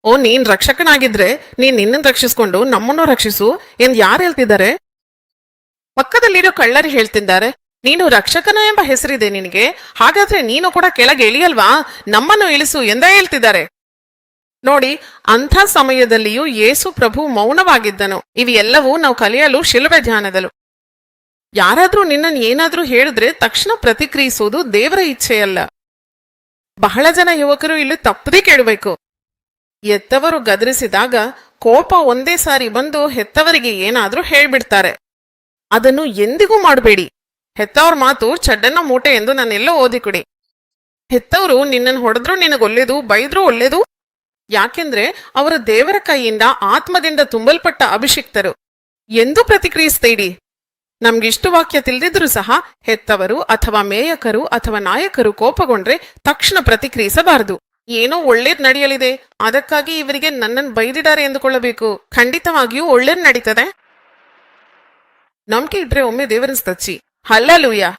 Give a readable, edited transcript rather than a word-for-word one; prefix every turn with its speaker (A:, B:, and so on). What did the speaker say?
A: ಓ, ನೀನ್ ರಕ್ಷಕನಾಗಿದ್ರೆ ನೀನ್ ನಿನ್ನನ್ನು ರಕ್ಷಿಸ್ಕೊಂಡು ನಮ್ಮನ್ನು ರಕ್ಷಿಸು ಎಂದು ಯಾರು ಹೇಳ್ತಿದ್ದಾರೆ? ಪಕ್ಕದಲ್ಲಿರೋ ಕಳ್ಳರು ಹೇಳ್ತಿದ್ದಾರೆ, ನೀನು ರಕ್ಷಕನ ಎಂಬ ಹೆಸರಿದೆ ನಿನಗೆ, ಹಾಗಾದ್ರೆ ನೀನು ಕೂಡ ಕೆಳಗೆ ಇಳಿಯಲ್ವಾ, ನಮ್ಮನ್ನು ಇಳಿಸು ಎಂದ ಹೇಳ್ತಿದ್ದಾರೆ. ನೋಡಿ, ಅಂಥ ಸಮಯದಲ್ಲಿಯೂ ಯೇಸು ಪ್ರಭು ಮೌನವಾಗಿದ್ದನು. ಇವೆಲ್ಲವೂ ನಾವು ಕಲಿಯಲು ಶಿಲುಬೆ ಧ್ಯಾನದಲು. ಯಾರಾದ್ರೂ ನಿನ್ನನ್ನು ಏನಾದ್ರೂ ಹೇಳಿದ್ರೆ ತಕ್ಷಣ ಪ್ರತಿಕ್ರಿಯಿಸುವುದು ದೇವರ ಇಚ್ಛೆಯಲ್ಲ. ಬಹಳ ಜನ ಯುವಕರು ಇಲ್ಲಿ ತಪ್ಪದೇ ಕೇಳಬೇಕು. ಹೆತ್ತವರು ಗದರಿಸಿದಾಗ ಕೋಪ ಒಂದೇ ಸಾರಿ ಬಂದು ಹೆತ್ತವರಿಗೆ ಏನಾದ್ರೂ ಹೇಳ್ಬಿಡ್ತಾರೆ. ಅದನ್ನು ಎಂದಿಗೂ ಮಾಡಬೇಡಿ. ಹೆತ್ತವ್ರ ಮಾತು ಚಡ್ಡನ ಮೂಟೆ ಎಂದು ನಾನೆಲ್ಲೋ ಓದಿಕೊಡಿ. ಹೆತ್ತವರು ನಿನ್ನನ್ನು ಹೊಡೆದ್ರೂ ನಿನಗೊಲ್ಲೇದು, ಬೈದ್ರೂ ಒಳ್ಳೇದು. ಯಾಕೆಂದ್ರೆ ಅವರು ದೇವರ ಕೈಯಿಂದ ಆತ್ಮದಿಂದ ತುಂಬಲ್ಪಟ್ಟ ಅಭಿಷಿಕ್ತರು. ಎಂದೂ ಪ್ರತಿಕ್ರಿಯಿಸ್ತೀಡಿ. ನಮ್ಗಿಷ್ಟು ವಾಕ್ಯ ತಿಳಿದಿದ್ರು ಸಹ ಹೆತ್ತವರು ಅಥವಾ ಮೇಯಕರು ಅಥವಾ ನಾಯಕರು ಕೋಪಗೊಂಡ್ರೆ ತಕ್ಷಣ ಪ್ರತಿಕ್ರಿಯಿಸಬಾರದು. ಏನೋ ಒಳ್ಳೇದ್ ನಡೆಯಲಿದೆ, ಅದಕ್ಕಾಗಿ ಇವರಿಗೆ ನನ್ನನ್ನು ಬೈದಿದ್ದಾರೆ ಎಂದುಕೊಳ್ಳಬೇಕು. ಖಂಡಿತವಾಗಿಯೂ ಒಳ್ಳೇದ್ ನಡೀತದೆ. ನಂಬಿಕೆ ಇದ್ರೆ ಒಮ್ಮೆ ದೇವರನ್ನ ಸ್ತಚ್ಚಿ. ಹಲ್ಲೆಲೂಯಾ.